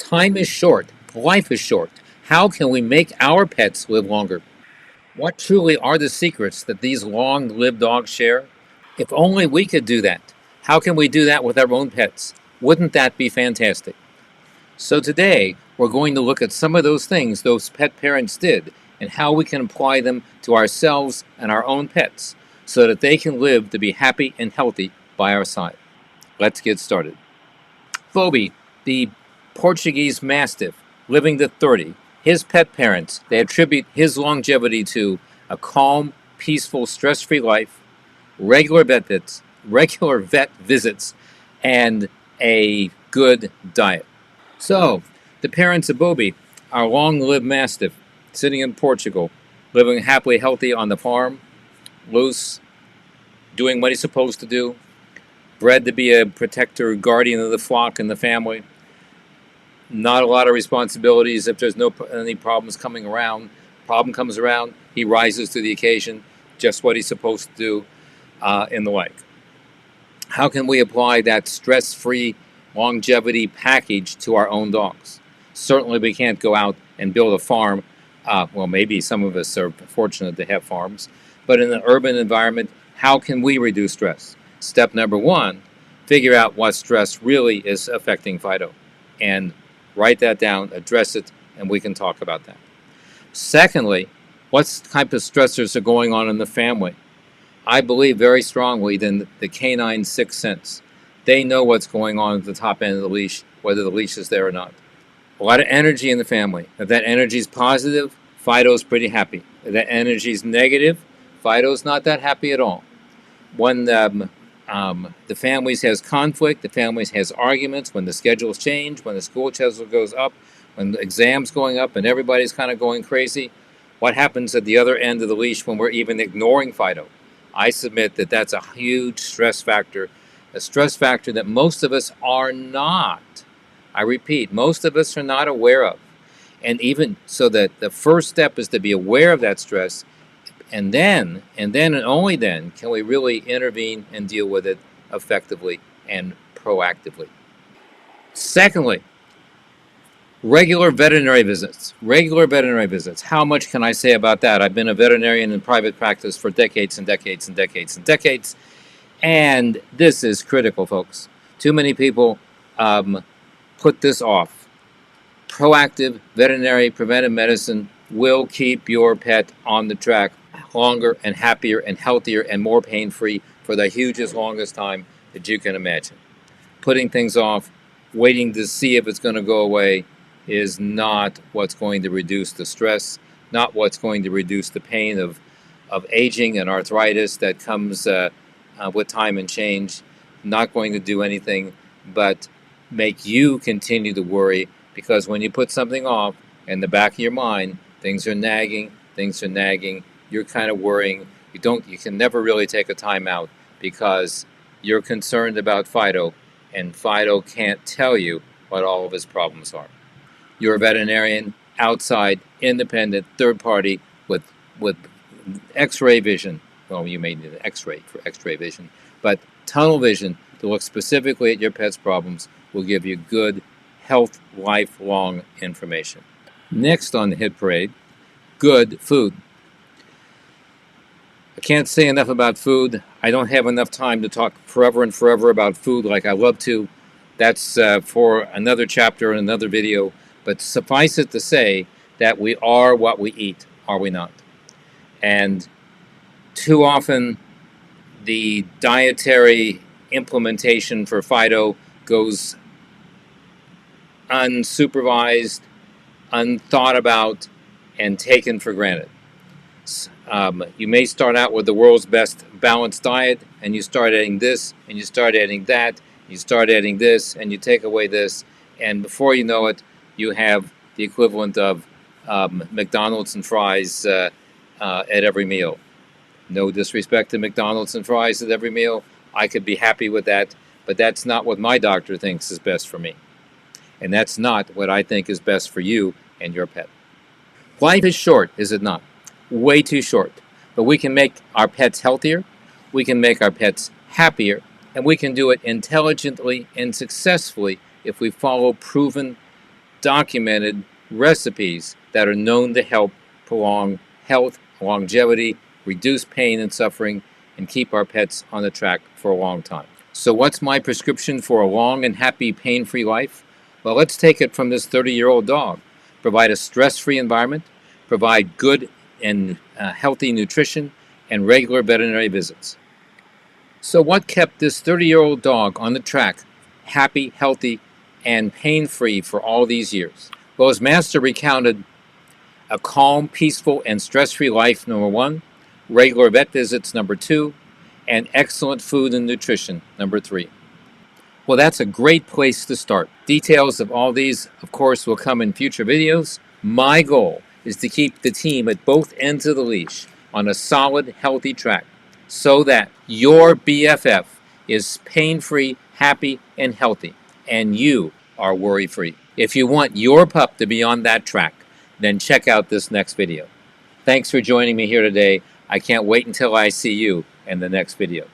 Time is short. Life is short. How can we make our pets live longer? What truly are the secrets that these long-lived dogs share? If only we could do that. How can we do that with our own pets? Wouldn't that be fantastic? So today, we're going to look at some of those things those pet parents did and how we can apply them to ourselves and our own pets so that they can live to be happy and healthy by our side. Let's get started. Bobi, the Portuguese Mastiff, living to 30, his pet parents, they attribute his longevity to a calm, peaceful, stress-free life, regular vet visits, and a good diet. So, the parents of Bobi, our long-lived Mastiff, sitting in Portugal, living happily healthy on the farm, loose, doing what he's supposed to do, bred to be a protector, guardian of the flock and the family, not a lot of responsibilities if there's any problems coming around. Problem comes around, he rises to the occasion, just what he's supposed to do, and the like. How can we apply that stress-free longevity package to our own dogs? Certainly we can't go out and build a farm. Well, maybe some of us are fortunate to have farms, but in an urban environment, how can we reduce stress? Step number one, figure out what stress really is affecting Fido, and write that down, address it, and we can talk about that. Secondly, what type of stressors are going on in the family? I believe very strongly in the canine sixth sense. They know what's going on at the top end of the leash, whether the leash is there or not. A lot of energy in the family. If that energy is positive, Fido's pretty happy. If that energy is negative, Fido's not that happy at all. When the families has conflict, the families has arguments, when the schedules change, when the school schedule goes up, when the exams going up and everybody's kind of going crazy, what happens at the other end of the leash when we're even ignoring Fido? I submit that that's a huge stress factor, a stress factor that most of us are not, I repeat, most of us are not aware of. And even so that the first step is to be aware of that stress, and then and only then can we really intervene and deal with it effectively and proactively. Secondly, regular veterinary visits. Regular veterinary visits. How much can I say about that? I've been a veterinarian in private practice for decades and decades and decades and decades, and this is critical, folks. Too many people put this off. Proactive veterinary preventive medicine will keep your pet on the track longer and happier and healthier and more pain-free for the hugest, longest time that you can imagine. Putting things off, waiting to see if it's going to go away, is not what's going to reduce the stress, not what's going to reduce the pain of aging and arthritis that comes with time and change, not going to do anything but make you continue to worry, because when you put something off in the back of your mind, things are nagging, you're kind of worrying, you can never really take a time out because you're concerned about Fido, and Fido can't tell you what all of his problems are. You're a veterinarian, outside, independent, third party, with x-ray vision. Well, you may need an x-ray for x-ray vision, but tunnel vision to look specifically at your pet's problems will give you good, health, lifelong information. Next on the hit parade, good food. I can't say enough about food. I don't have enough time to talk forever and forever about food like I love to. That's for another chapter and another video. But suffice it to say that we are what we eat, are we not? And too often the dietary implementation for Fido goes unsupervised, unthought about, and taken for granted. You may start out with the world's best balanced diet, and you start adding this, and you start adding that, you start adding this, and you take away this, and before you know it, you have the equivalent of McDonald's and fries at every meal. No disrespect to McDonald's and fries at every meal. I could be happy with that, but that's not what my doctor thinks is best for me. And that's not what I think is best for you and your pet. Life is short, is it not? Way too short. But we can make our pets healthier, we can make our pets happier, and we can do it intelligently and successfully if we follow proven documented recipes that are known to help prolong health, longevity, reduce pain and suffering, and keep our pets on the track for a long time. So what's my prescription for a long and happy, pain-free life? Well, let's take it from this 30-year-old dog. Provide a stress-free environment, provide good and healthy nutrition, and regular veterinary visits. So what kept this 30-year-old dog on the track, happy, healthy, and pain-free for all these years? Well, his master recounted a calm, peaceful, and stress-free life, number one, regular vet visits, number two, and excellent food and nutrition, number three. Well, that's a great place to start. Details of all these, of course, will come in future videos. My goal is to keep the team at both ends of the leash on a solid, healthy track so that your BFF is pain-free, happy, and healthy, and you are worry-free. If you want your pup to be on that track, then check out this next video. Thanks for joining me here today. I can't wait until I see you in the next video.